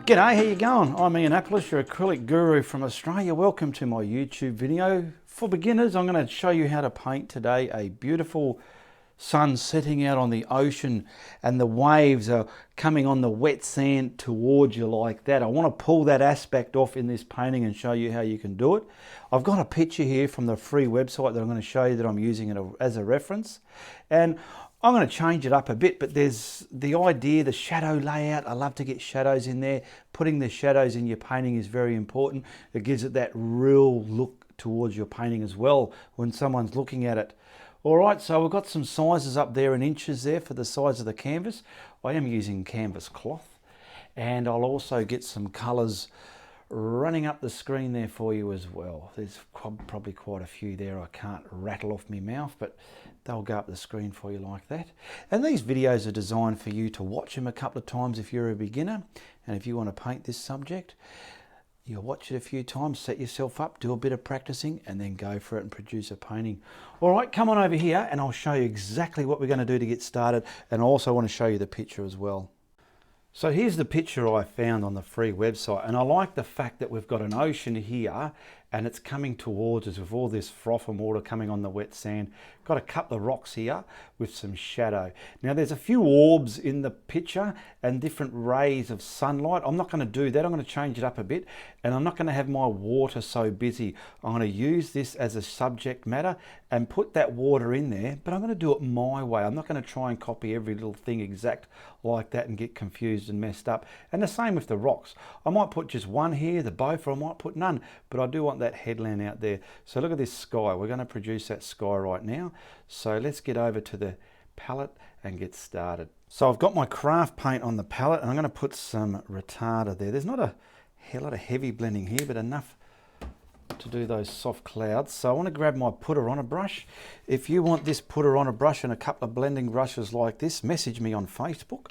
G'day, how you going? I'm Ianapolis, your acrylic guru from Australia. Welcome to my YouTube video. For beginners, I'm going to show you how to paint today a beautiful sun setting out on the ocean and the waves are coming on the wet sand towards you like that. I want to pull that aspect off in this painting and show you how you can do it. I've got a picture here from the free website that I'm going to show you that I'm using it as a reference. And I'm going to change it up a bit, but there's the idea, the shadow layout. I love to get shadows in there. Putting the shadows in your painting is very important. It gives it that real look towards your painting as well when someone's looking at it. All right, so we've got some sizes up there in inches there for the size of the canvas. I am using canvas cloth, and I'll also get some colours running up the screen there for you as well. There's probably quite a few there I can't rattle off my mouth, but they'll go up the screen for you like that. And these videos are designed for you to watch them a couple of times if you're a beginner, and if you want to paint this subject, you'll watch it a few times, set yourself up, do a bit of practicing, and then go for it and produce a painting. All right, come on over here and I'll show you exactly what we're going to do to get started, and I also want to show you the picture as well. So here's the picture I found on the free website, and I like the fact that we've got an ocean here and it's coming towards us with all this froth and water coming on the wet sand. Got a couple of rocks here with some shadow. Now there's a few orbs in the picture and different rays of sunlight. I'm not going to do that. I'm going to change it up a bit, and I'm not going to have my water so busy. I'm going to use this as a subject matter and put that water in there, but I'm going to do it my way. I'm not going to try and copy every little thing exact like that and get confused and messed up. And the same with the rocks. I might put just one here, the both, or I might put none, but I do want that headland out there. So look at this sky. We're going to produce that sky right now. So let's get over to the palette and get started. So I've got my craft paint on the palette, and I'm going to put some retarder there. There's not a hell lot of heavy blending here, but enough to do those soft clouds. So I want to grab my putter on a brush. If you want this putter on a brush and a couple of blending brushes like this, message me on Facebook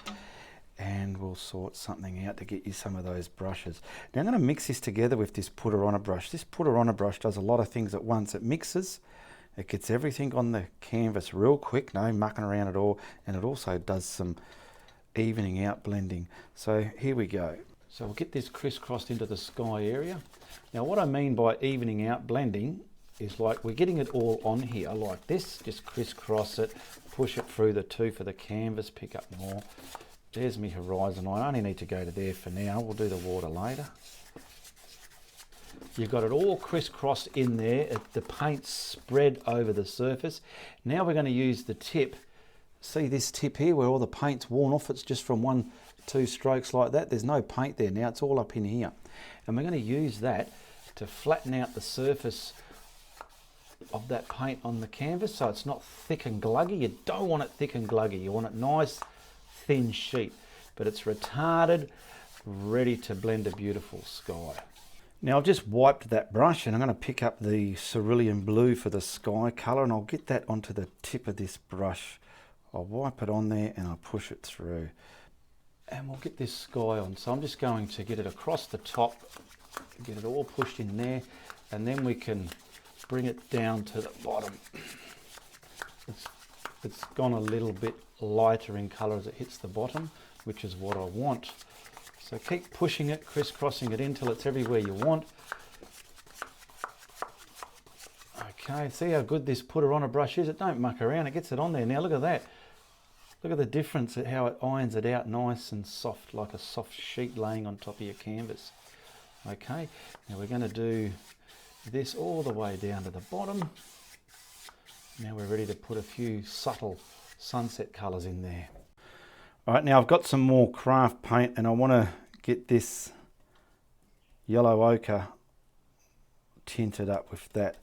and we'll sort something out to get you some of those brushes. Now I'm going to mix this together with this putter on a brush. This putter on a brush does a lot of things at once. It mixes, it gets everything on the canvas real quick, no mucking around at all, and it also does some evening out blending. So here we go. So we'll get this crisscrossed into the sky area. Now what I mean by evening out blending is like we're getting it all on here like this, just crisscross it, push it through the tooth of the canvas, pick up more. There's my horizon line. I only need to go to there for now. We'll do the water later. You've got it all crisscrossed in there. The paint's spread over the surface. Now we're going to use the tip. See this tip here where all the paint's worn off? It's just from two strokes like that. There's no paint there now. It's all up in here. And we're going to use that to flatten out the surface of that paint on the canvas so it's not thick and gluggy. You don't want it thick and gluggy. You want it nice, thin sheet, but it's retarded, ready to blend a beautiful sky. Now I've just wiped that brush, and I'm going to pick up the cerulean blue for the sky colour, and I'll get that onto the tip of this brush. I'll wipe it on there and I'll push it through, and we'll get this sky on. So I'm just going to get it across the top, get it all pushed in there, and then we can bring it down to the bottom. It's gone a little bit lighter in colour as it hits the bottom, which is what I want. So keep pushing it, crisscrossing it until it's everywhere you want. Okay, see how good this putter on a brush is? It don't muck around, it gets it on there. Now look at that. Look at the difference at how it irons it out nice and soft, like a soft sheet laying on top of your canvas. Okay, now we're going to do this all the way down to the bottom. Now we're ready to put a few subtle sunset colours in there. All right, now I've got some more craft paint, and I want to get this yellow ochre tinted up with that.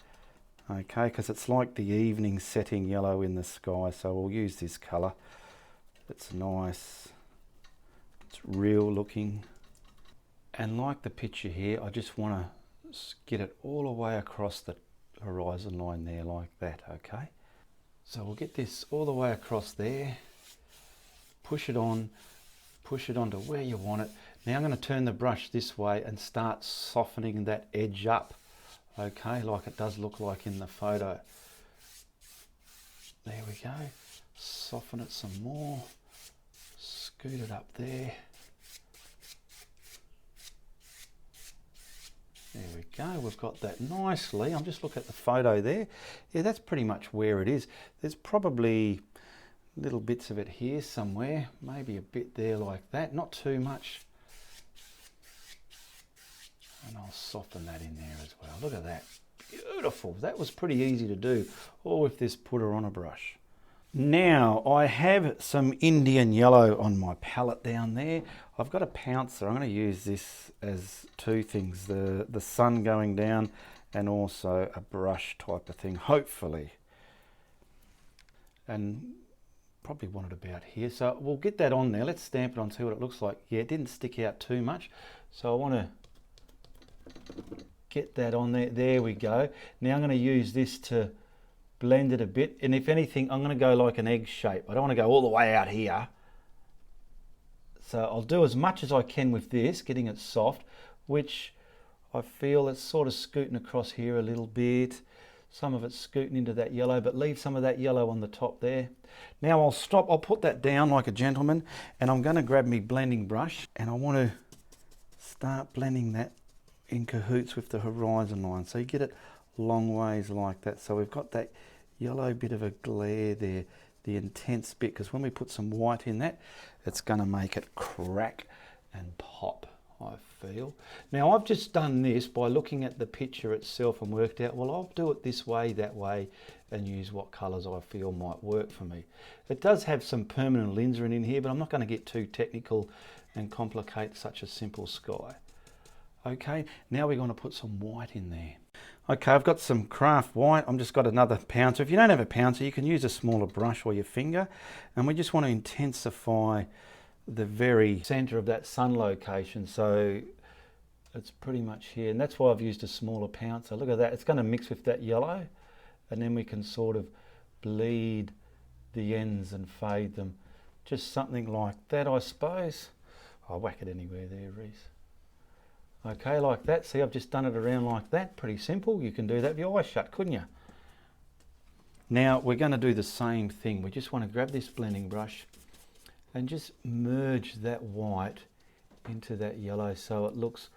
Okay, because it's like the evening setting yellow in the sky, so we'll use this colour. It's nice, it's real looking. And like the picture here, I just want to get it all the way across the horizon line there like that, okay? So we'll get this all the way across there, push it on to where you want it. Now I'm going to turn the brush this way and start softening that edge up, okay, like it does look like in the photo. There we go. Soften it some more, scoot it up there. go. We've got that nicely. I'm just looking at the photo there. Yeah, that's pretty much where it is. There's probably little bits of it here somewhere. Maybe a bit there like that. Not too much. And I'll soften that in there as well. Look at that. Beautiful. That was pretty easy to do. Or with this putter on a brush. Now I have some Indian yellow on my palette down there. I've got a pouncer. I'm going to use this as two things, the sun going down and also a brush type of thing, hopefully. And probably want it about here. So we'll get that on there. Let's stamp it on, see what it looks like. Yeah, it didn't stick out too much. So I want to get that on there. There we go. Now I'm going to use this to blend it a bit, and if anything I'm going to go like an egg shape. I don't want to go all the way out here, so I'll do as much as I can with this, getting it soft, which I feel it's sort of scooting across here a little bit. Some of it's scooting into that yellow, but leave some of that yellow on the top there. Now I'll stop, I'll put that down like a gentleman, and I'm going to grab me blending brush, and I want to start blending that in cahoots with the horizon line, so you get it long ways like that. So we've got that yellow bit of a glare there, the intense bit, because when we put some white in that, it's going to make it crack and pop, I feel. Now I've just done this by looking at the picture itself and worked out, well, I'll do it this way, that way, and use what colours I feel might work for me. It does have some permanent alizarin in here, but I'm not going to get too technical and complicate such a simple sky. Okay, now we're going to put some white in there. Okay, I've got some craft white. I've just got another pouncer. If you don't have a pouncer, you can use a smaller brush or your finger. And we just want to intensify the very center of that sun location. So it's pretty much here. And that's why I've used a smaller pouncer. Look at that. It's going to mix with that yellow. And then we can sort of bleed the ends and fade them. Just something like that, I suppose. I'll whack it anywhere there, Reese. Okay, like that. See, I've just done it around like that. Pretty simple. You can do that with your eyes shut, couldn't you? Now we're going to do the same thing. We just want to grab this blending brush and just merge that white into that yellow so it looks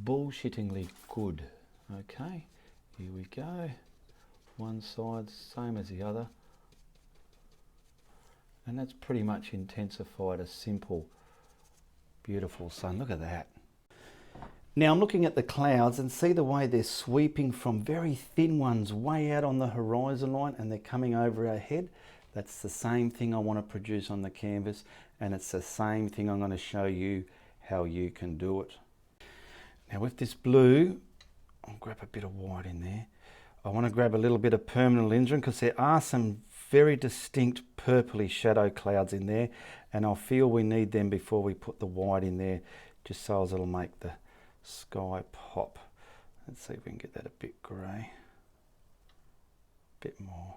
bullshittingly good. Okay, here we go. One side, same as the other. And that's pretty much intensified a simple, beautiful sun. Look at that. Now I'm looking at the clouds and see the way they're sweeping from very thin ones way out on the horizon line, and they're coming over our head. That's the same thing I want to produce on the canvas, and it's the same thing I'm going to show you how you can do it. Now with this blue, I'll grab a bit of white in there. I want to grab a little bit of permanent alizarin because there are some very distinct purpley shadow clouds in there, and I feel we need them before we put the white in there, just so as it'll make the sky pop. Let's see if we can get that a bit grey, a bit more.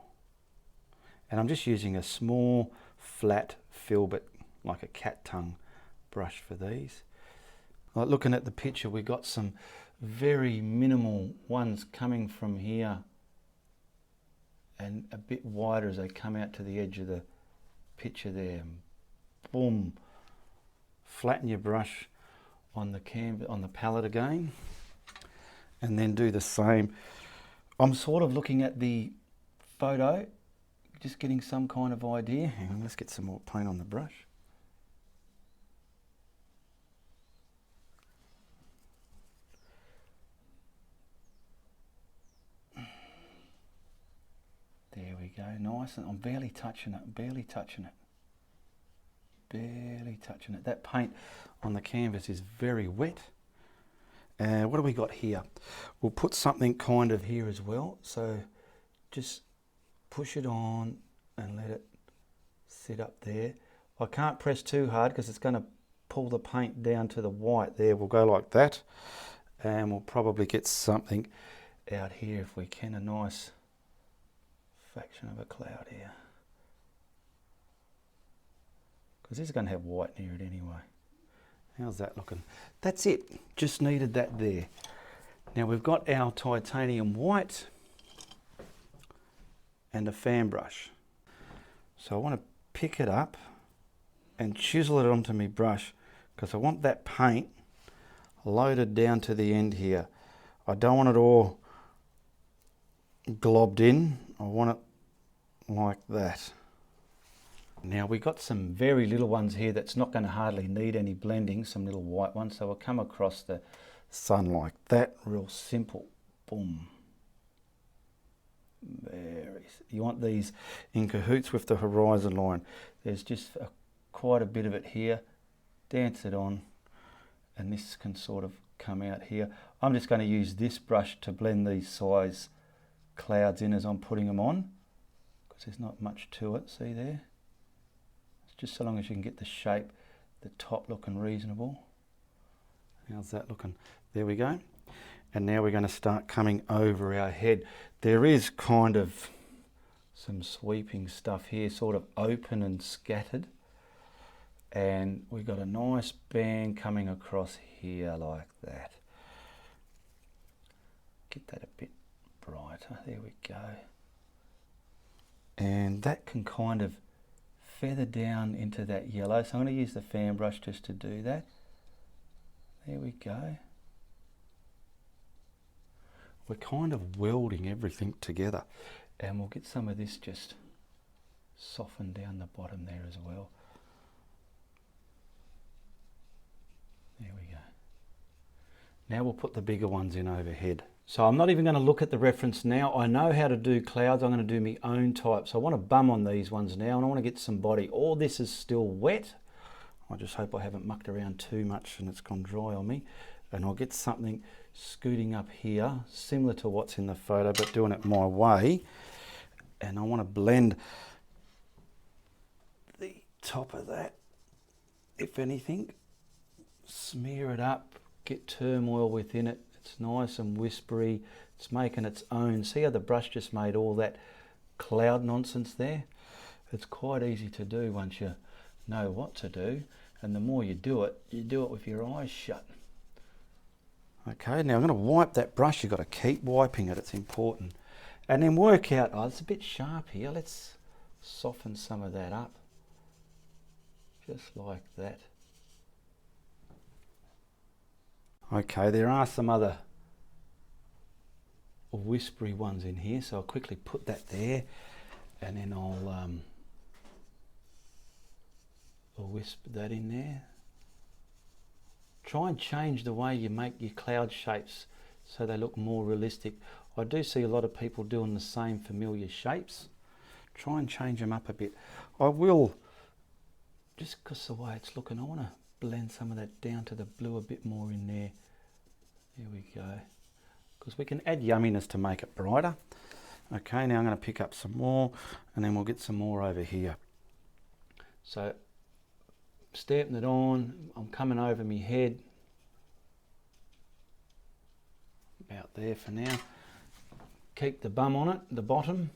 And I'm just using a small flat filbert, like a cat tongue brush for these. Like looking at the picture, we got some very minimal ones coming from here and a bit wider as they come out to the edge of the picture there. Boom, flatten your brush on the canvas, on the palette again, and then do the same. I'm sort of looking at the photo, just getting some kind of idea. Hang on, let's get some more paint on the brush. There we go, nice. And I'm barely touching it, barely touching it. Barely touching it. That paint on the canvas is very wet. What do we got here? We'll put something kind of here as well. So just push it on and let it sit up there. I can't press too hard because it's going to pull the paint down to the white there. We'll go like that, and we'll probably get something out here if we can, a nice fraction of a cloud here. Because this is going to have white near it anyway. How's that looking? That's it. Just needed that there. Now we've got our titanium white and a fan brush. So I want to pick it up and chisel it onto my brush because I want that paint loaded down to the end here. I don't want it all globbed in. I want it like that. Now we got some very little ones here that's not going to hardly need any blending, some little white ones. So we'll come across the sun like that, real simple. Boom. You want these in cahoots with the horizon line. There's just quite a bit of it here. Dance it on, and this can sort of come out here. I'm just going to use this brush to blend these size clouds in as I'm putting them on, because there's not much to it. See there? It's just so long as you can get the shape, the top looking reasonable. How's that looking? There we go. And now we're going to start coming over our head. There is kind of some sweeping stuff here, sort of open and scattered. And we've got a nice band coming across here like that. Get that a bit brighter. There we go. And that can kind of feather down into that yellow. So I'm going to use the fan brush just to do that. There we go. We're kind of welding everything together, and we'll get some of this just softened down the bottom there as well. There we go. Now we'll put the bigger ones in overhead. So I'm not even going to look at the reference now. I know how to do clouds. I'm going to do my own type. So I want to bum on these ones now, and I want to get some body. All this is still wet. I just hope I haven't mucked around too much and it's gone dry on me. And I'll get something scooting up here, similar to what's in the photo, but doing it my way. And I want to blend the top of that, if anything. Smear it up, get turmoil within it. It's nice and whispery. It's making its own. See how the brush just made all that cloud nonsense there? It's quite easy to do once you know what to do. And the more you do it with your eyes shut. Okay, now I'm going to wipe that brush. You've got to keep wiping it, it's important. And then work out, oh, it's a bit sharp here. Let's soften some of that up. Just like that. Okay, there are some other whispery ones in here, so I'll quickly put that there, and then I'll whisper that in there. Try and change the way you make your cloud shapes so they look more realistic. I do see a lot of people doing the same familiar shapes. Try and change them up a bit. I will, just because the way it's looking, I want to blend some of that down to the blue a bit more in there. There we go. Because we can add yumminess to make it brighter. Okay, now I'm going to pick up some more, and then we'll get some more over here. So, stamping it on, I'm coming over my head. About there for now. Keep the bum on it, the bottom.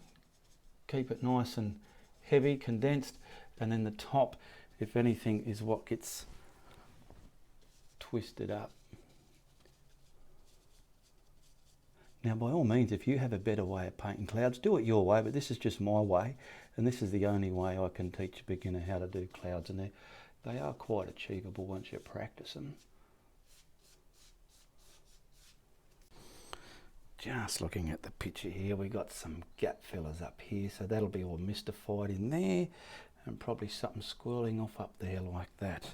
Keep it nice and heavy, condensed. And then the top, if anything, is what gets twisted up. Now, by all means, if you have a better way of painting clouds, do it your way, but this is just my way. And this is the only way I can teach a beginner how to do clouds. And they are quite achievable once you practice them. Just looking at the picture here, we got some gap fillers up here, so that'll be all mystified in there, and probably something swirling off up there like that.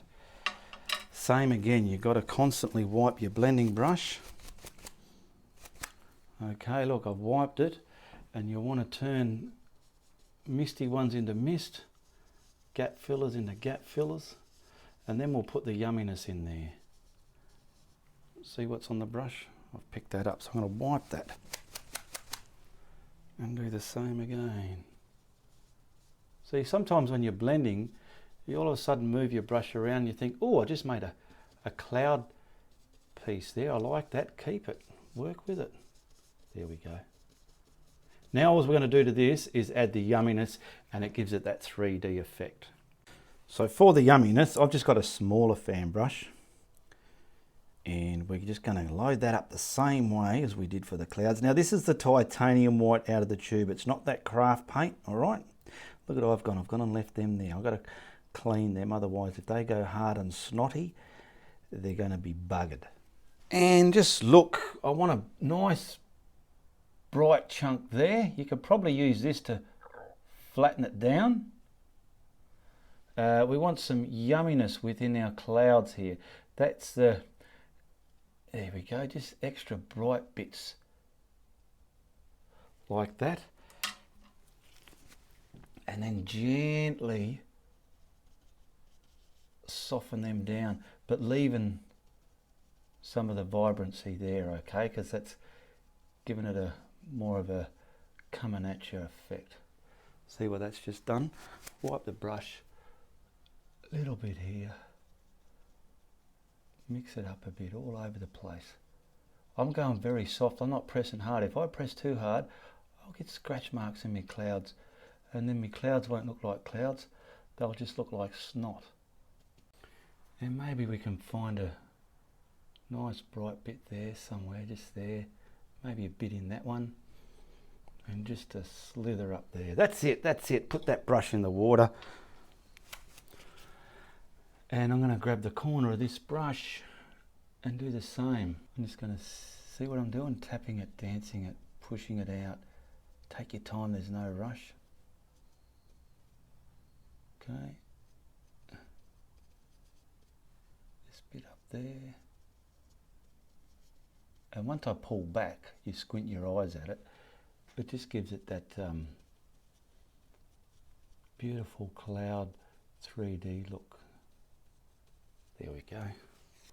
Same again, you've got to constantly wipe your blending brush. Okay, look, I've wiped it, and you want to turn misty ones into mist, gap fillers into gap fillers, and then we'll put the yumminess in there. See what's on the brush? I've picked that up, so I'm going to wipe that and do the same again. See, sometimes when you're blending, you all of a sudden move your brush around, you think, oh, I just made a cloud piece there. I like that. Keep it. Work with it. There we go. Now all we're going to do to this is add the yumminess, and it gives it that 3D effect. So for the yumminess, I've just got a smaller fan brush, and we're just going to load that up the same way as we did for the clouds. Now this is the titanium white out of the tube. It's not that craft paint, all right? Look at how I've gone and left them there. I've got to clean them, otherwise if they go hard and snotty, they're going to be buggered. And just look, I want a nice bright chunk there. You could probably use this to flatten it down. We want some yumminess within our clouds here. That's the, there we go, just extra bright bits like that. And then gently soften them down, but leaving some of the vibrancy there, okay, because that's giving it a more of a coming at you effect. See what that's just done? Wipe the brush a little bit here, mix it up a bit all over the place. I'm going very soft, I'm not pressing hard. If I press too hard, I'll get scratch marks in my clouds, and then my clouds won't look like clouds, they'll just look like snot. And maybe we can find a nice bright bit there somewhere, just there, maybe a bit in that one, and just a slither up there. That's it, that's it. Put that brush in the water, and I'm going to grab the corner of this brush and do the same. I'm just going to see what I'm doing, tapping it, dancing it, pushing it out. Take your time, there's no rush. Okay, this bit up there. And once I pull back, you squint your eyes at it, it just gives it that beautiful cloud 3D look. There we go.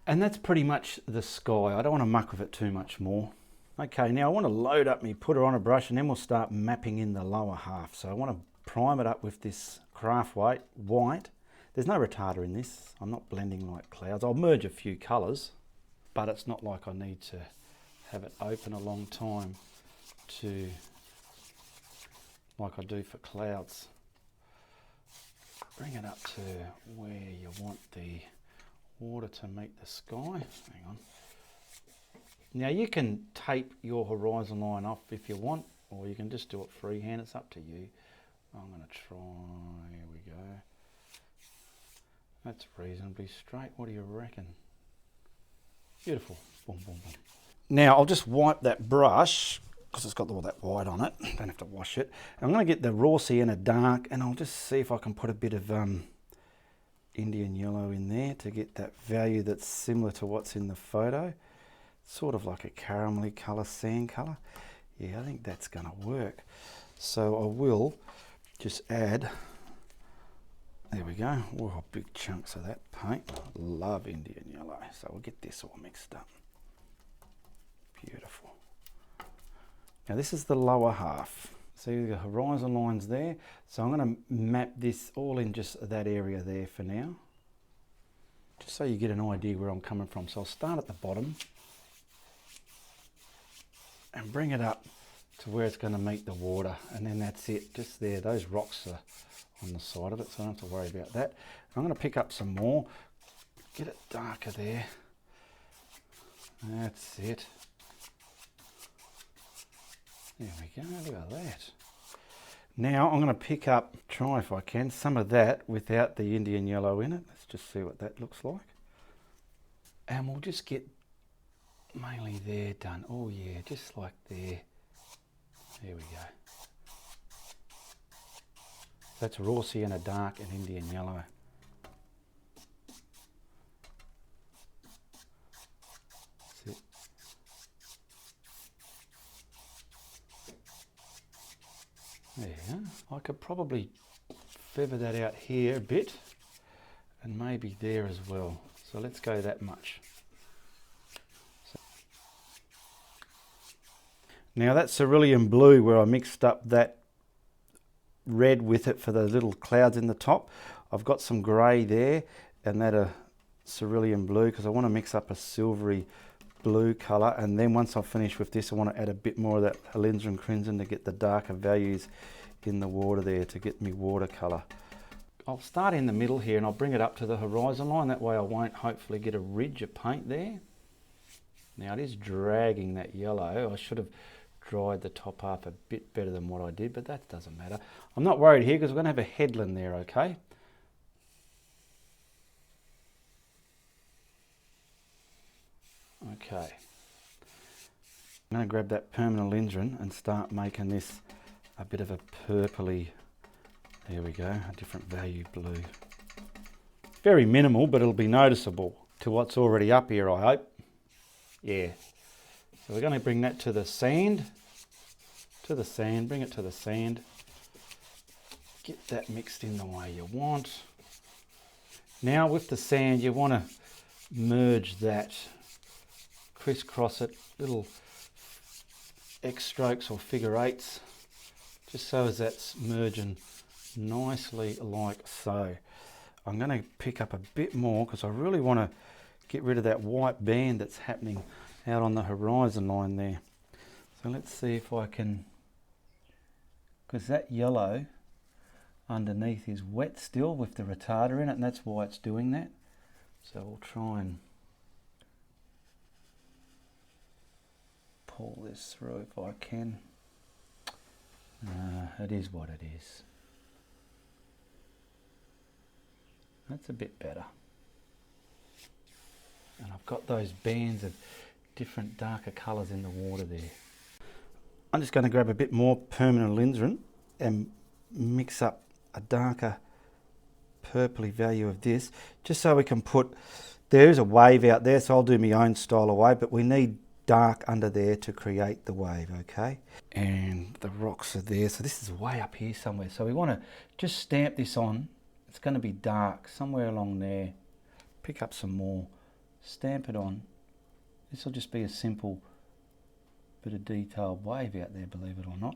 And that's pretty much the sky. I don't want to muck with it too much more. Okay, now I want to load up my putter on a brush, and then we'll start mapping in the lower half. So I want to prime it up with this craft white. There's no retarder in this. I'm not blending like clouds. I'll merge a few colours, but it's not like I need to have it open a long time to, like I do for clouds. Bring it up to where you want the water to meet the sky. Hang on. Now you can tape your horizon line off if you want, or you can just do it freehand, it's up to you. I'm going to try, here we go. That's reasonably straight, what do you reckon? Beautiful, boom, boom, boom. Now I'll just wipe that brush, because it's got all that white on it, don't have to wash it. I'm going to get the raw sienna dark, and I'll just see if I can put a bit of Indian yellow in there to get that value that's similar to what's in the photo. Sort of like a caramelly colour, sand colour. Yeah, I think that's going to work. So I will just add, there we go, oh, big chunks of that paint. Love Indian yellow, so we'll get this all mixed up. Beautiful. Now this is the lower half. See the horizon lines there? So I'm going to map this all in just that area there for now. Just so you get an idea where I'm coming from. So I'll start at the bottom and bring it up to where it's going to meet the water, and then that's it, just there. Those rocks are on the side of it, so I don't have to worry about that. I'm going to pick up some more, get it darker there. That's it. There we go, look at that. Now I'm going to pick up, try if I can, some of that without the Indian yellow in it. Let's just see what that looks like. And we'll just get mainly there done. Oh yeah, just like there. There we go. That's raw sienna dark and Indian yellow. That's it. There you go. I could probably feather that out here a bit, and maybe there as well. So let's go that much. Now that's cerulean blue, where I mixed up that red with it for the little clouds in the top. I've got some grey there, and that a cerulean blue, because I want to mix up a silvery blue colour. And then once I've finished with this, I want to add a bit more of that alizarin crimson to get the darker values in the water there, to get me watercolour. I'll start in the middle here, and I'll bring it up to the horizon line. That way I won't hopefully get a ridge of paint there. Now it is dragging that yellow. I should have dried the top half a bit better than what I did, but that doesn't matter. I'm not worried here because we're going to have a headland there, okay? Okay. I'm going to grab that permanent alizarin and start making this a bit of a purpley, there we go, a different value blue. Very minimal, but it'll be noticeable to what's already up here, I hope. Yeah. So we're going to bring that to the sand. Bring it to the sand. Get that mixed in the way you want. Now with the sand, you want to merge that, crisscross it, little X strokes or figure eights, just so as that's merging nicely like so. I'm going to pick up a bit more because I really want to get rid of that white band that's happening out on the horizon line there. So let's see if I can, because that yellow underneath is wet still with the retarder in it, and that's why it's doing that. So we'll try and pull this through if I can. It is what it is. That's a bit better. And I've got those bands of different darker colours in the water there. I'm just going to grab a bit more permanent alizarin and mix up a darker purpley value of this, just so we can put, there is a wave out there, so I'll do my own style of wave, but we need dark under there to create the wave, okay? And the rocks are there, so this is way up here somewhere, so we want to just stamp this on. It's going to be dark somewhere along there. Pick up some more, stamp it on. This will just be a simple bit of detailed wave out there, believe it or not.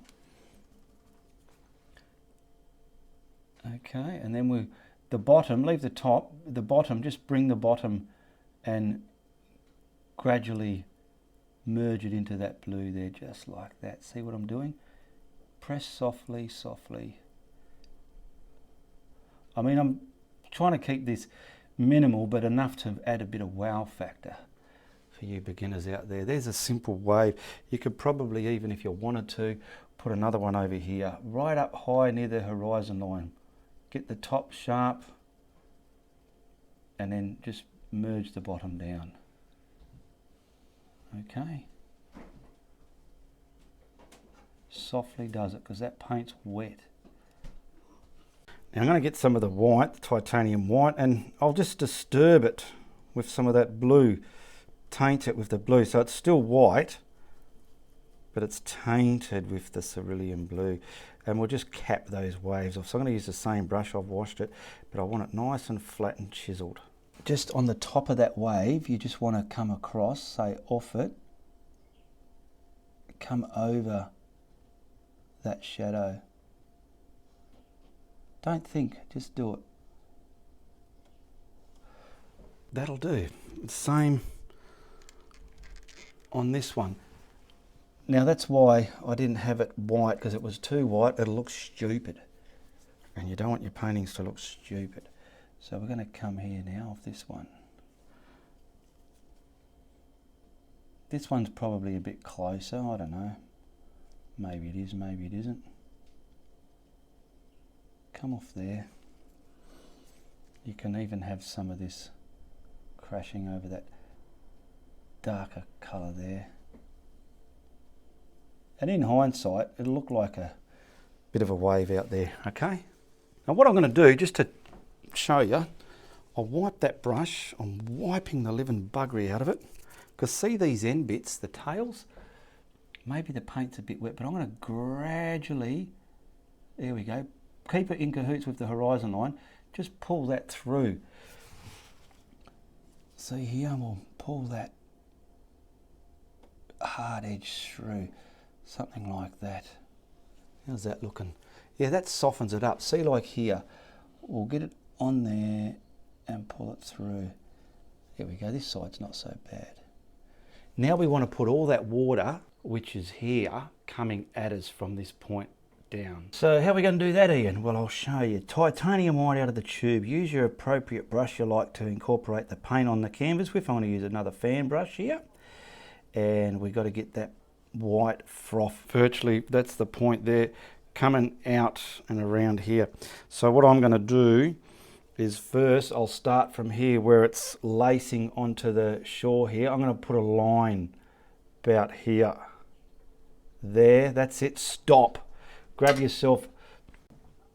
Okay, and then the bottom, leave the top, the bottom, just bring the bottom and gradually merge it into that blue there, just like that. See what I'm doing? Press softly, softly. I mean, I'm trying to keep this minimal, but enough to add a bit of wow factor for you beginners out there. There's a simple wave. You could probably, even if you wanted to, put another one over here, right up high near the horizon line. Get the top sharp and then just merge the bottom down. Okay. Softly does it because that paint's wet. Now I'm going to get some of the white, the titanium white, and I'll just disturb it with some of that blue. Taint it with the blue, so it's still white, but it's tainted with the cerulean blue. And we'll just cap those waves off. So I'm going to use the same brush, I've washed it, but I want it nice and flat and chiseled. Just on the top of that wave, you just want to come across, say off it, come over that shadow. Don't think, just do it. That'll do. Same on this one. Now that's why I didn't have it white, because it was too white, it'll look stupid. And you don't want your paintings to look stupid. So we're going to come here now off this one. This one's probably a bit closer, I don't know. Maybe it is, maybe it isn't. Come off there. You can even have some of this crashing over that darker colour there. And in hindsight, it'll look like a bit of a wave out there, okay? Now what I'm going to do, just to show you, I'll wipe that brush. I'm wiping the living buggery out of it. Because see these end bits, the tails? Maybe the paint's a bit wet, but I'm going to gradually, there we go, keep it in cahoots with the horizon line, just pull that through. See here, we'll pull that hard edge through. Something like that. How's that looking? Yeah, that softens it up. See, like here, we'll get it on there and pull it through. There we go, this side's not so bad. Now we want to put all that water, which is here, coming at us from this point down. So how are we going to do that, Ian? Well, I'll show you. Titanium white out of the tube. Use your appropriate brush you like to incorporate the paint on the canvas with. I'm going to use another fan brush here. And we've got to get that white froth, virtually that's the point there, coming out and around here. So what I'm going to do is first I'll start from here where it's lacing onto the shore here. I'm going to put a line about here. There, that's it, stop. Grab yourself,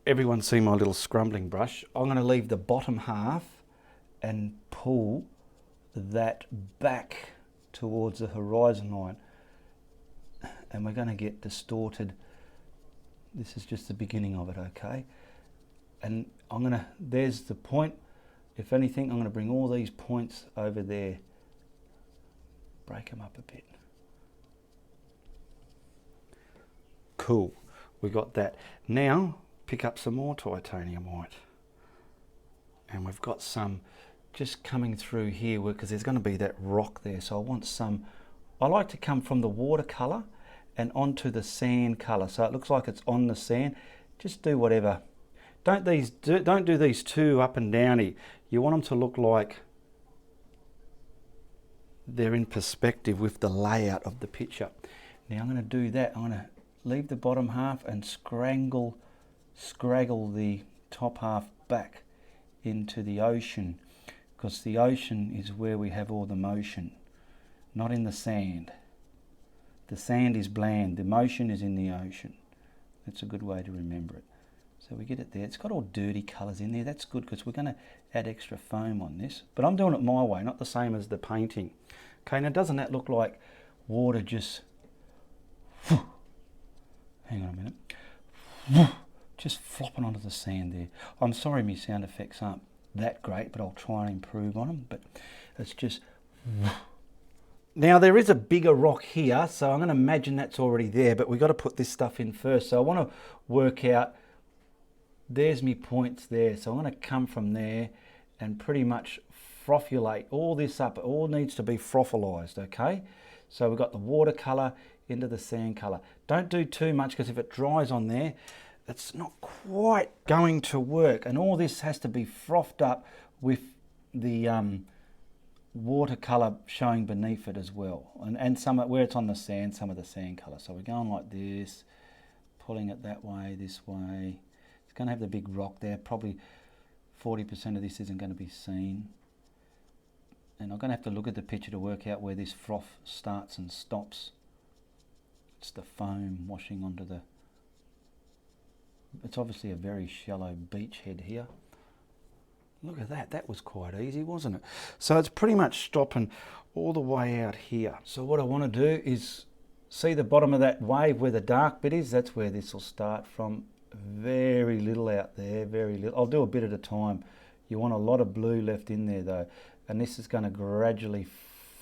everyone's seen my little scrumbling brush. I'm going to leave the bottom half and pull that back towards the horizon line. And we're going to get distorted. This is just the beginning of it, okay? And I'm going to, there's the point. If anything, I'm going to bring all these points over there. Break them up a bit. Cool, we got that. Now, pick up some more titanium white. And we've got some just coming through here because there's going to be that rock there. So I want some, I like to come from the watercolour and onto the sand colour. So it looks like it's on the sand. Just do whatever. Don't do these two up and downy. You want them to look like they're in perspective with the layout of the picture. Now I'm going to do that. I'm going to leave the bottom half and scraggle the top half back into the ocean, because the ocean is where we have all the motion, not in the sand. The sand is bland, the motion is in the ocean. That's a good way to remember it. So we get it there. It's got all dirty colours in there. That's good because we're going to add extra foam on this. But I'm doing it my way, not the same as the painting. Okay, now doesn't that look like water just... Hang on a minute. Just flopping onto the sand there. I'm sorry my sound effects aren't that great, but I'll try and improve on them. But it's just... Now there is a bigger rock here, so I'm going to imagine that's already there, but we've got to put this stuff in first. So I want to work out, there's me points there. So I'm going to come from there and pretty much frothulate all this up. It all needs to be frothalized, okay? So we've got the watercolour into the sand colour. Don't do too much because if it dries on there, it's not quite going to work. And all this has to be frothed up with the watercolour showing beneath it as well. And some where it's on the sand, some of the sand colour. So we're going like this, pulling it that way, this way. It's going to have the big rock there. Probably 40% of this isn't going to be seen. And I'm going to have to look at the picture to work out where this froth starts and stops. It's the foam washing onto the... It's obviously a very shallow beach head here. Look at that, that was quite easy, wasn't it? So it's pretty much stopping all the way out here. So what I want to do is see the bottom of that wave where the dark bit is. That's where this will start from. Very little out there, very little. I'll do a bit at a time. You want a lot of blue left in there though. And this is going to gradually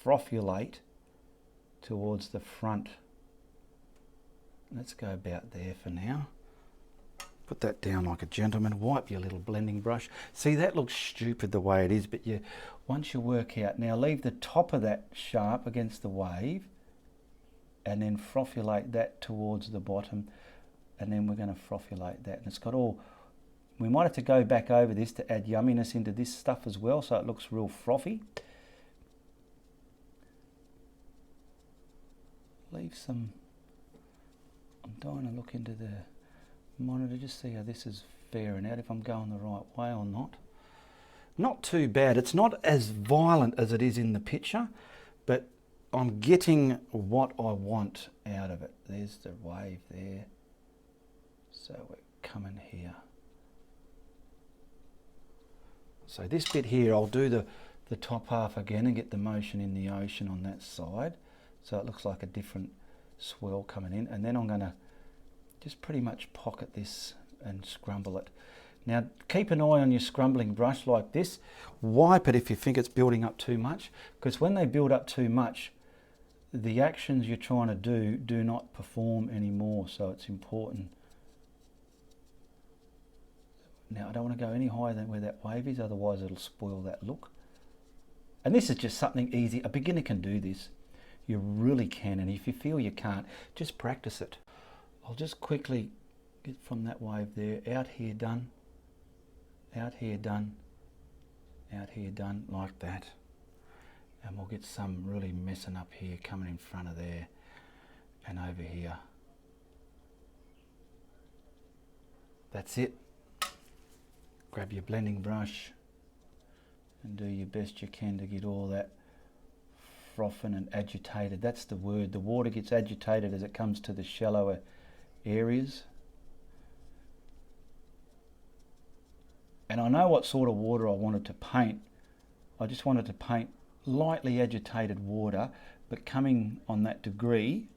frothulate towards the front. Let's go about there for now. Put that down like a gentleman. Wipe your little blending brush. See, that looks stupid the way it is, but once you work out, now leave the top of that sharp against the wave and then frothulate that towards the bottom, and then we're going to frothulate that. And it's got all, we might have to go back over this to add yumminess into this stuff as well, so it looks real frothy. Leave some, I'm trying to look into the monitor, just see how this is faring out, if I'm going the right way or not. Not too bad. It's not as violent as it is in the picture, but I'm getting what I want out of it. There's the wave there. So we're coming here. So this bit here, I'll do the top half again and get the motion in the ocean on that side. So it looks like a different swirl coming in. And then I'm going to just pretty much pocket this and scrumble it. Now keep an eye on your scrumbling brush like this. Wipe it if you think it's building up too much, because when they build up too much, the actions you're trying to do not perform anymore. So it's important. Now I don't want to go any higher than where that wave is, otherwise it'll spoil that look. And this is just something easy. A beginner can do this. You really can, and if you feel you can't, just practice it. I'll just quickly get from that wave there, out here done, out here done, out here done, like that. And we'll get some really messing up here coming in front of there and over here. That's it. grab your blending brush and do your best you can to get all that frothing and agitated. That's the word. The water gets agitated as it comes to the shallower areas. And I know what sort of water I wanted to paint. I just wanted to paint lightly agitated water, but coming on that degree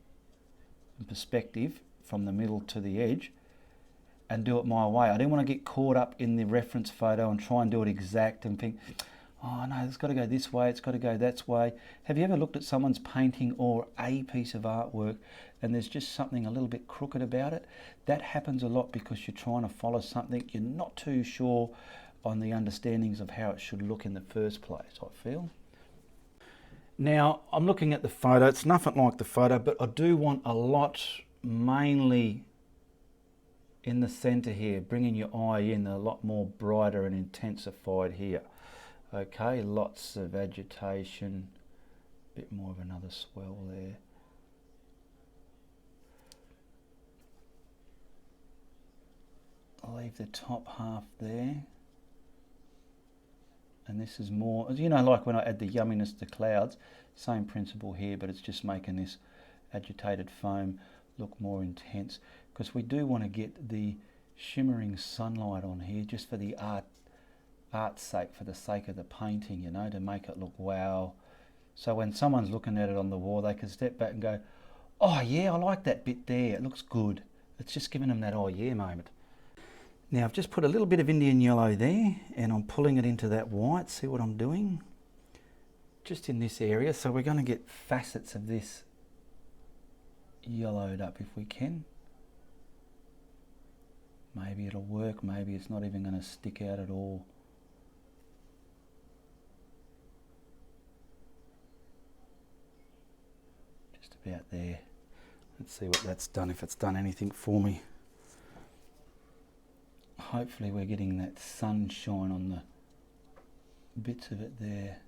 and perspective from the middle to the edge, and do it my way. I didn't want to get caught up in the reference photo and try and do it exact and think, oh no, it's got to go this way, it's got to go that way. Have you ever looked at someone's painting or a piece of artwork and there's just something a little bit crooked about it? That happens a lot because you're trying to follow something you're not too sure on the understandings of how it should look in the first place, I feel. Now, I'm looking at the photo. It's nothing like the photo, but I do want a lot mainly in the center here, bringing your eye in a lot more brighter and intensified here. Okay, lots of agitation, a bit more of another swell there. I'll leave the top half there. And this is more, you know, like when I add the yumminess to clouds, same principle here, but it's just making this agitated foam look more intense, because we do want to get the shimmering sunlight on here just for the art's sake, for the sake of the painting, you know, to make it look wow. So when someone's looking at it on the wall, they can step back and go, oh yeah, I like that bit there, it looks good. It's just giving them that oh yeah moment. Now I've just put a little bit of Indian yellow there and I'm pulling it into that white. See what I'm doing? Just in this area. So we're going to get facets of this yellowed up if we can. Maybe it'll work, maybe it's not even going to stick out at all. Just about there. Let's see what that's done, if it's done anything for me. Hopefully we're getting that sunshine on the bits of it there.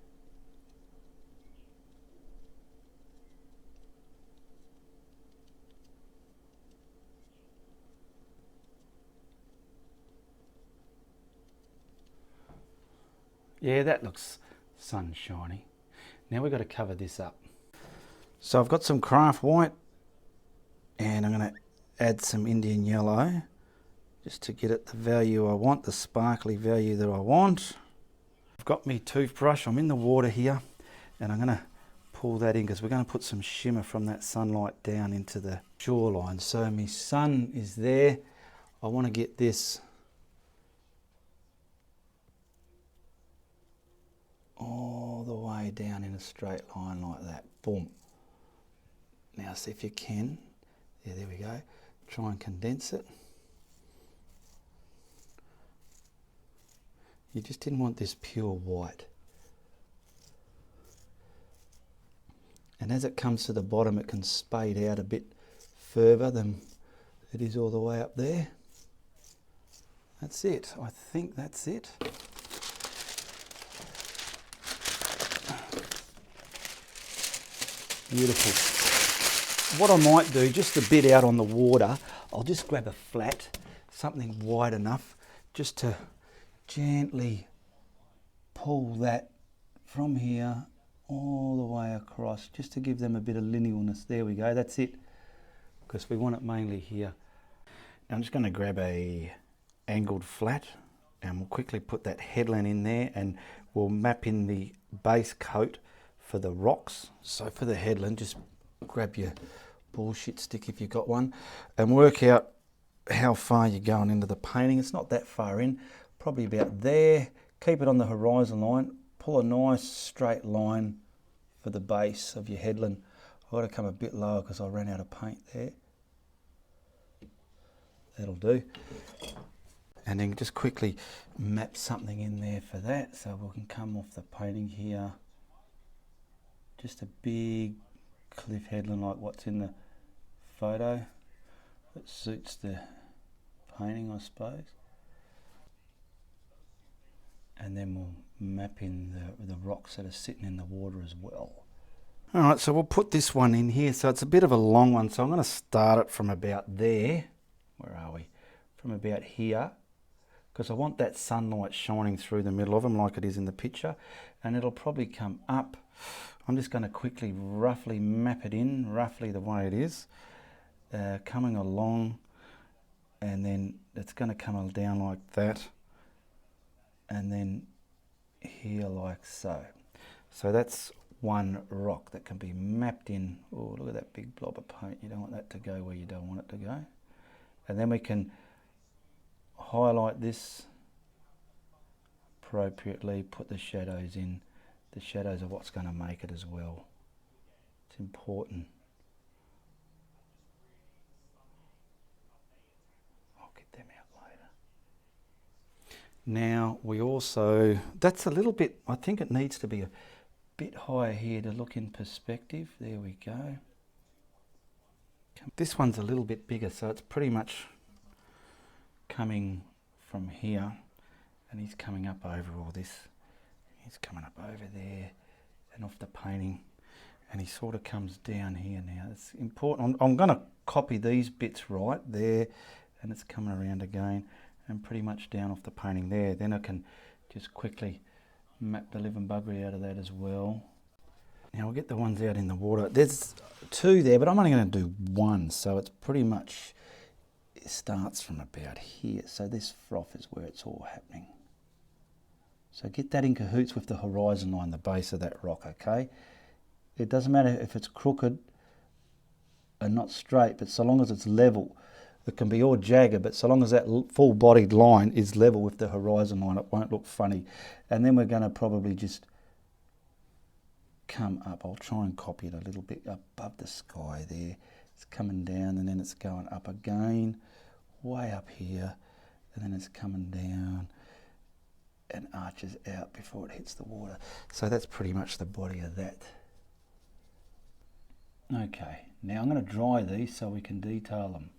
Yeah, that looks sunshiny. Now we've got to cover this up. So I've got some craft white and I'm going to add some Indian yellow just to get it the value I want, the sparkly value that I want. I've got my toothbrush, I'm in the water here, and I'm going to pull that in because we're going to put some shimmer from that sunlight down into the shoreline. So my sun is there. I want to get this all the way down in a straight line like that. Boom. Now see if you can. Yeah, there we go. Try and condense it. You just didn't want this pure white. And as it comes to the bottom, it can spade out a bit further than it is all the way up there. That's it. I think that's it. Beautiful. What I might do, just a bit out on the water, I'll just grab a flat, something wide enough, just to gently pull that from here all the way across, just to give them a bit of linearness. There we go, that's it, because we want it mainly here. Now I'm just going to grab a angled flat and we'll quickly put that headland in there and we'll map in the base coat for the rocks. So for the headland, just grab your bullshit stick if you've got one and work out how far you're going into the painting. It's not that far in, probably about there. Keep it on the horizon line, pull a nice straight line for the base of your headland. I've got to come a bit lower because I ran out of paint there. That'll do. And then just quickly map something in there for that, so we can come off the painting here. Just a big cliff headland like what's in the photo. That suits the painting, I suppose. And then we'll map in the rocks that are sitting in the water as well. Alright, so we'll put this one in here. So it's a bit of a long one, so I'm going to start it from about there. Where are we? From about here. because I want that sunlight shining through the middle of them like it is in the picture, and it'll probably come up. I'm just going to quickly roughly map it in, roughly the way it is, coming along, and then it's going to come down like that, and then here like so. So that's one rock that can be mapped in. Oh, look at that big blob of paint. You don't want that to go where you don't want it to go. And then we can highlight this appropriately, put the shadows in. The shadows are what's going to make it as well. It's important. I'll get them out later. Now we also, that's a little bit, I think it needs to be a bit higher here to look in perspective. There we go. This one's a little bit bigger, so it's pretty much coming from here, and he's coming up over all this. He's coming up over there and off the painting, and he sort of comes down here now. It's important. I'm going to copy these bits right there, and it's coming around again and pretty much down off the painting there. Then I can just quickly map the living buggery out of that as well. Now we'll get the ones out in the water. There's two there, but I'm only going to do one, so it's pretty much, it starts from about here. So this froth is where it's all happening. So get that in cahoots with the horizon line, the base of that rock, okay? It doesn't matter if it's crooked and not straight, but so long as it's level. It can be all jagged, but so long as that full-bodied line is level with the horizon line, it won't look funny. And then we're going to probably just come up. I'll try and copy it a little bit above the sky there. It's coming down, and then it's going up again, way up here, and then it's coming down and arches out before it hits the water. So that's pretty much the body of that. Okay, now I'm going to dry these so we can detail them.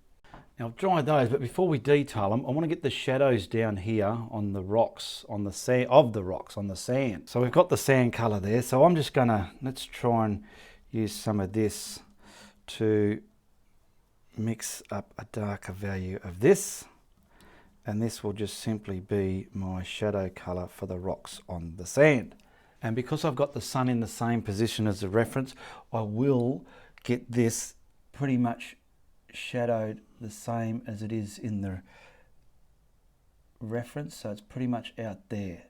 Now I've dried those, but before we detail them, I want to get the shadows down here on the rocks, on the sand, of the rocks, on the sand. So we've got the sand colour there, so I'm just going to, let's try and use some of this to mix up a darker value of this, and this will just simply be my shadow colour for the rocks on the sand. And because I've got the sun in the same position as the reference, I will get this pretty much shadowed the same as it is in the reference, so it's pretty much out there.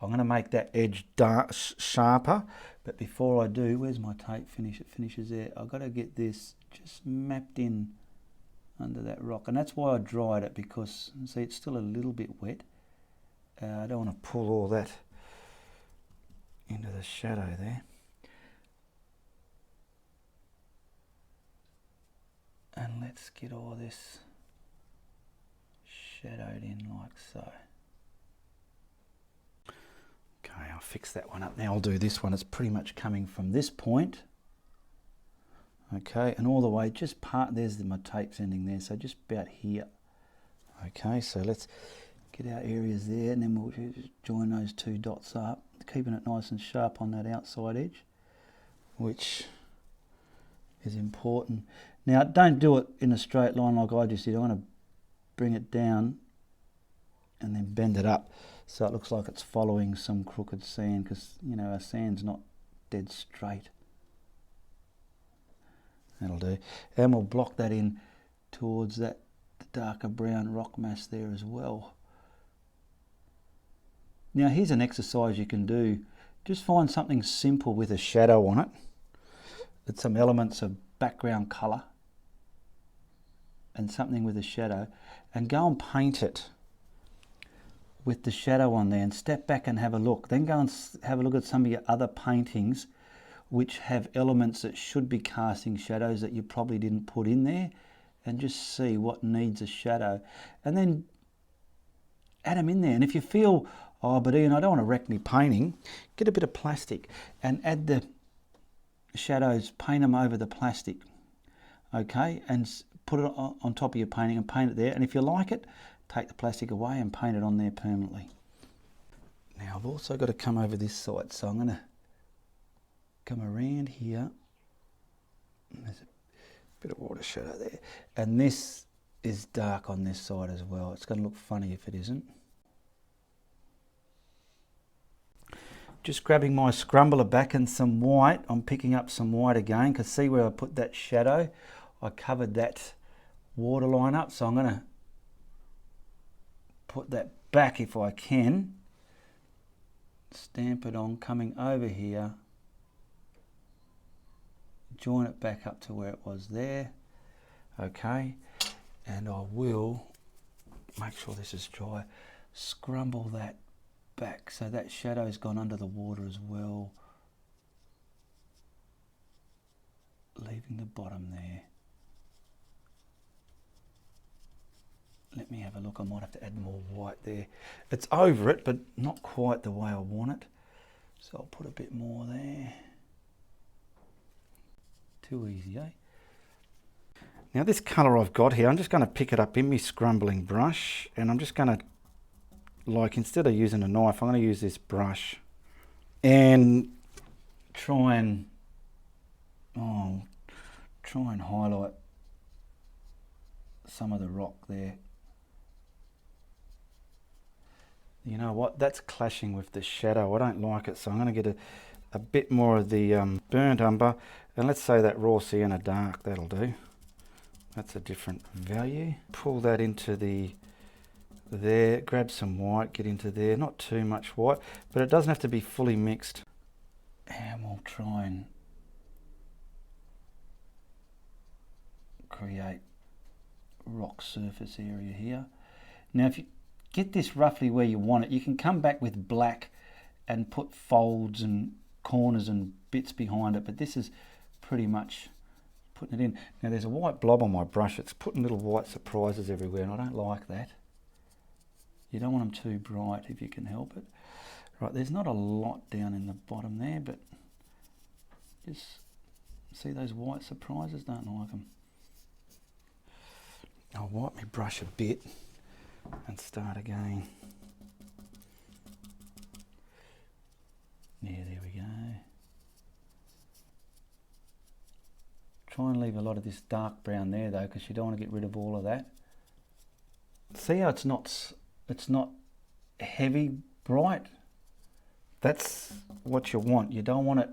I'm going to make that edge dark, sharper, but before I do, where's my tape finish? It finishes there. I've got to get this just mapped in under that rock, and that's why I dried it, because see, it's still a little bit wet. I don't want to pull all that into the shadow there. And let's get all this shadowed in like so. Okay, I'll fix that one up. Now I'll do this one. It's pretty much coming from this point. Okay, and all the way, just part, there's my tape's ending there, so just about here. Okay, so let's get our areas there, and then we'll just join those two dots up, keeping it nice and sharp on that outside edge, which is important. Now, don't do it in a straight line like I just did. I want to bring it down and then bend it up so it looks like it's following some crooked sand, because, you know, our sand's not dead straight. That'll do. And we'll block that in towards that darker brown rock mass there as well. Now, here's an exercise you can do. Just find something simple with a shadow on it. It's some elements of background colour and something with a shadow, and go and paint it with the shadow on there, and step back and have a look. Then go and have a look at some of your other paintings which have elements that should be casting shadows that you probably didn't put in there, and just see what needs a shadow, and then add them in there. And if you feel, oh, but Ian, I don't want to wreck my painting, get a bit of plastic and add the shadows, paint them over the plastic, okay, and put it on top of your painting and paint it there. And if you like it, take the plastic away and paint it on there permanently. Now I've also got to come over this side, so I'm going to come around here. There's a bit of water shadow there, and this is dark on this side as well. It's going to look funny if it isn't. Just grabbing my scrumbler back and some white. I'm picking up some white again, because see where I put that shadow? I covered that waterline up, so I'm going to put that back if I can. Stamp it on, coming over here. Join it back up to where it was there. Okay, and I will make sure this is dry. Scrumble that back so that shadow's gone under the water as well, leaving the bottom there. Let me have a look. I might have to add more white there. It's over it, but not quite the way I want it, so I'll put a bit more there. Too easy, eh? Now this colour I've got here, I'm just going to pick it up in my scrumbling brush, and I'm just going to, like, instead of using a knife, I'm going to use this brush and try and highlight some of the rock there. You know what, that's clashing with the shadow. I don't like it, so I'm going to get a bit more of the burnt umber, and let's say that raw sienna dark, that'll do. That's a different value. Pull that into there, grab some white, get into there, not too much white, but it doesn't have to be fully mixed. And we'll try and create rock surface area here. Now if you get this roughly where you want it, you can come back with black and put folds and corners and bits behind it, but this is pretty much putting it in. Now there's a white blob on my brush, it's putting little white surprises everywhere, and I don't like that. You don't want them too bright if you can help it. Right, there's not a lot down in the bottom there, but just see those white surprises, don't like them. I'll wipe my brush a bit and start again. Yeah, there we go. Try and leave a lot of this dark brown there though, because you don't want to get rid of all of that. See how it's not heavy bright? That's what you want. You don't want it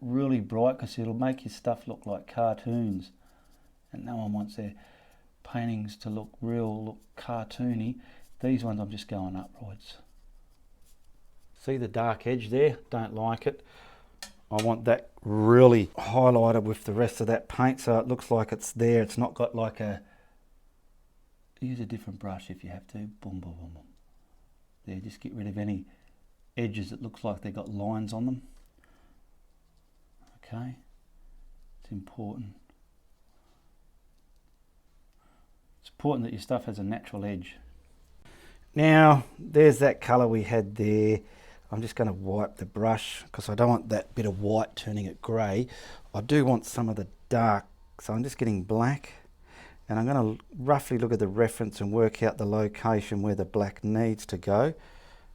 really bright, because it'll make your stuff look like cartoons, and no one wants their paintings to look cartoony. These ones I'm just going upwards. See the dark edge there? Don't like it. I want that really highlighted with the rest of that paint, so it looks like it's there. It's not got like a... Use a different brush if you have to. Boom, boom, boom, boom. There, just get rid of any edges that looks like they've got lines on them. Okay, it's important. It's important that your stuff has a natural edge. Now, there's that colour we had there. I'm just going to wipe the brush, because I don't want that bit of white turning it grey. I do want some of the dark, so I'm just getting black. And I'm going to roughly look at the reference and work out the location where the black needs to go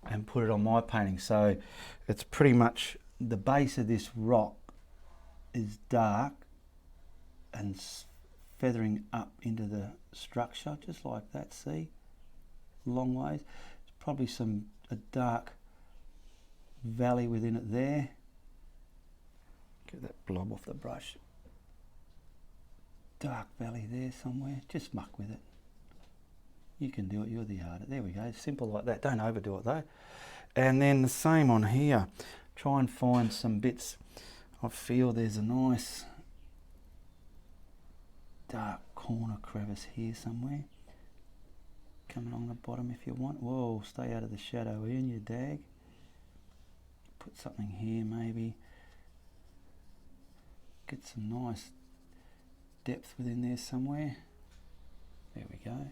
and put it on my painting. So it's pretty much the base of this rock is dark and feathering up into the structure, just like that, see? Long ways. There's probably a dark valley within it there. Get that blob off the brush. Dark valley there somewhere. Just muck with it. You can do it, you're the artist. There we go, simple like that. Don't overdo it though. And then the same on here. Try and find some bits. I feel there's a nice dark corner crevice here somewhere. Come along the bottom if you want. Whoa, stay out of the shadow, Ian, you dag. Put something here maybe. Get some nice depth within there somewhere. There we go.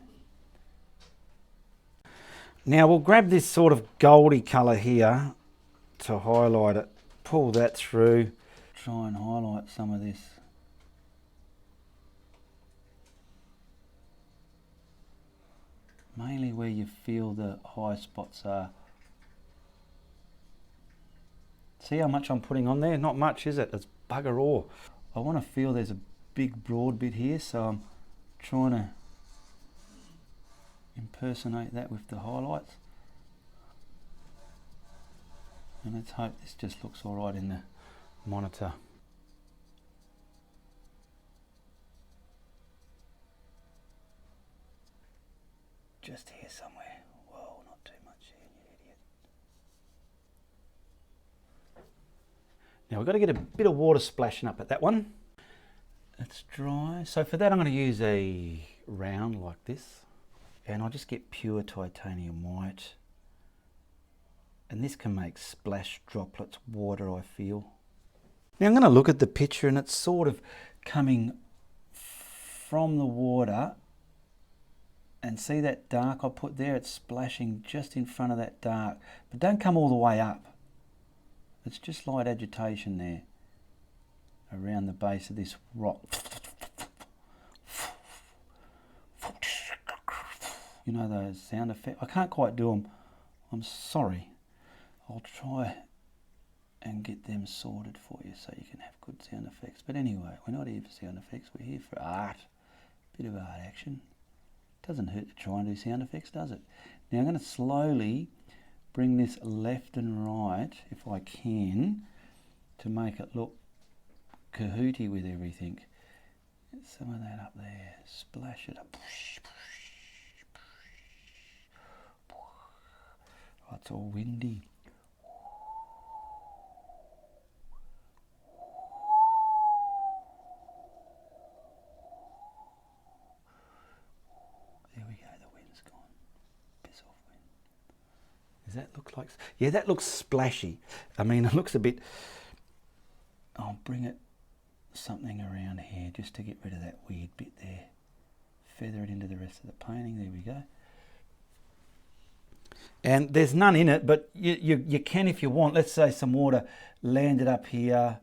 Now we'll grab this sort of goldy colour here to highlight it. Pull that through. Try and highlight some of this. Mainly where you feel the high spots are. See how much I'm putting on there? Not much, is it? It's bugger all. I want to feel there's a big broad bit here, so I'm trying to impersonate that with the highlights. And let's hope this just looks all right in the monitor. Just here somewhere. Whoa, not too much here, you idiot. Now we've got to get a bit of water splashing up at that one. It's dry. So for that I'm going to use a round like this. And I'll just get pure titanium white. And this can make splash droplets water, I feel. Now I'm going to look at the picture and it's sort of coming from the water. And see that dark I put there? It's splashing just in front of that dark. But don't come all the way up. It's just light agitation there. Around the base of this rock. You know those sound effects? I can't quite do them. I'm sorry. I'll try and get them sorted for you so you can have good sound effects. But anyway, we're not here for sound effects. We're here for art. Bit of art action. Doesn't hurt to try and do sound effects, does it? Now I'm going to slowly bring this left and right, if I can, to make it look cahooty with everything. Get some of that up there. Splash it up. Oh, it's all windy. There we go, the wind's gone. Piss off wind. Does that look like... Yeah, that looks splashy. I mean, it looks a bit... I'll bring it something around here just to get rid of that weird bit there. Feather it into the rest of the painting. There we go. And there's none in it, but you can if you want. Let's say some water landed up here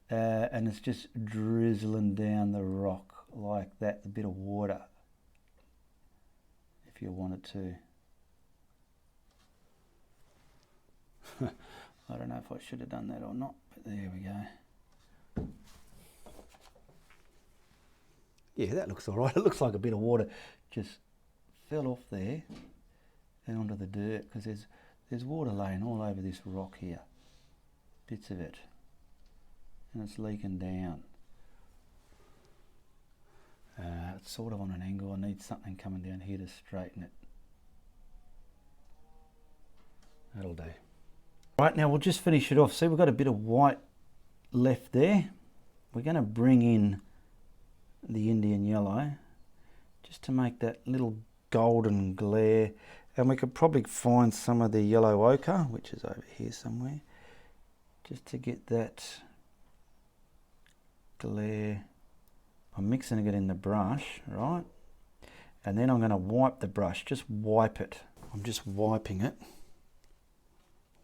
and it's just drizzling down the rock like that, a bit of water, if you wanted to. I don't know if I should have done that or not, but there we go. Yeah, that looks all right. It looks like a bit of water just fell off there and onto the dirt, because there's water laying all over this rock here, bits of it, and it's leaking down. It's sort of on an angle. I need something coming down here to straighten it. That'll do. Right, now we'll just finish it off. See, we've got a bit of white left there. We're going to bring in the Indian yellow just to make that little golden glare. And we could probably find some of the yellow ochre, which is over here somewhere, just to get that glare. I'm mixing it in the brush, right? And then I'm going to wipe the brush, just wipe it. I'm just wiping it,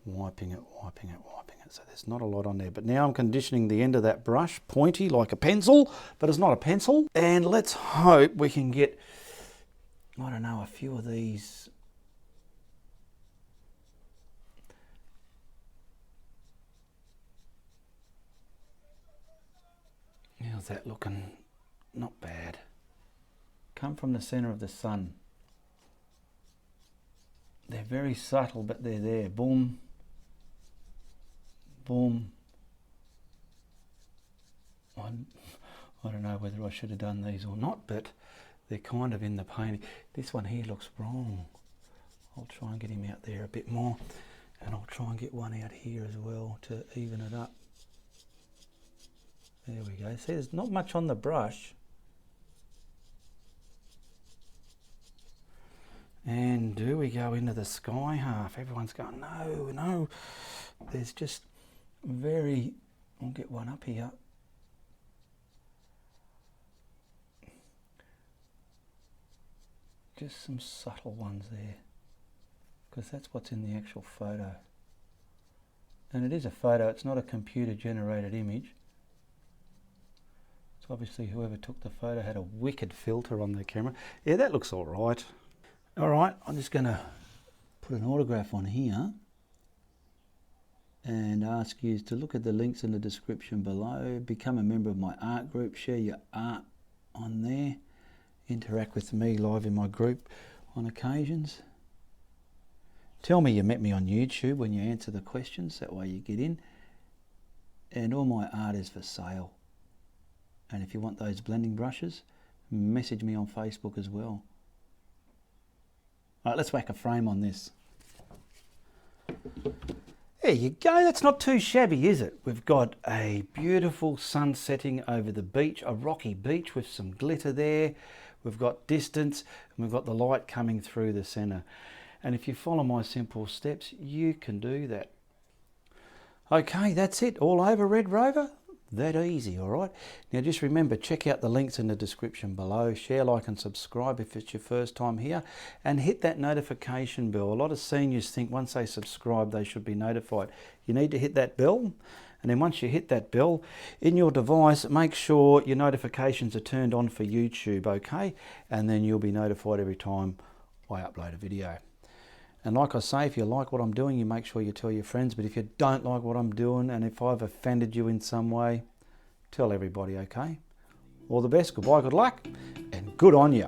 wiping it, wiping it, wiping it. So there's not a lot on there. But now I'm conditioning the end of that brush, pointy like a pencil, but it's not a pencil. And let's hope we can get, I don't know, a few of these. How's that looking? Not bad. Come from the center of the sun. They're very subtle, but they're there. Boom. Boom. I don't know whether I should have done these or not, but they're kind of in the painting. This one here looks wrong. I'll try and get him out there a bit more, and I'll try and get one out here as well to even it up. There we go. See, there's not much on the brush. And do we go into the sky half? Everyone's going, no, no. There's just very... I'll get one up here. Just some subtle ones there, because that's what's in the actual photo. And it is a photo, it's not a computer generated image. So obviously whoever took the photo had a wicked filter on their camera. Yeah, that looks all right. All right, I'm just going to put an autograph on here and ask you to look at the links in the description below. Become a member of my art group, share your art on there, interact with me live in my group on occasions. Tell me you met me on YouTube when you answer the questions, that way you get in. And all my art is for sale. And if you want those blending brushes, message me on Facebook as well. All right, let's whack a frame on this. There you go, that's not too shabby, is it? We've got a beautiful sun setting over the beach, a rocky beach with some glitter there. We've got distance, and we've got the light coming through the center. And if you follow my simple steps, you can do that. Okay, that's it, all over, Red Rover. That easy, all right? Now just remember, check out the links in the description below. Share, like and subscribe if it's your first time here. And hit that notification bell. A lot of seniors think once they subscribe, they should be notified. You need to hit that bell. And then once you hit that bell, in your device, make sure your notifications are turned on for YouTube, okay? And then you'll be notified every time I upload a video. And like I say, if you like what I'm doing, you make sure you tell your friends. But if you don't like what I'm doing, and if I've offended you in some way, tell everybody, okay? All the best, goodbye, good luck, and good on you.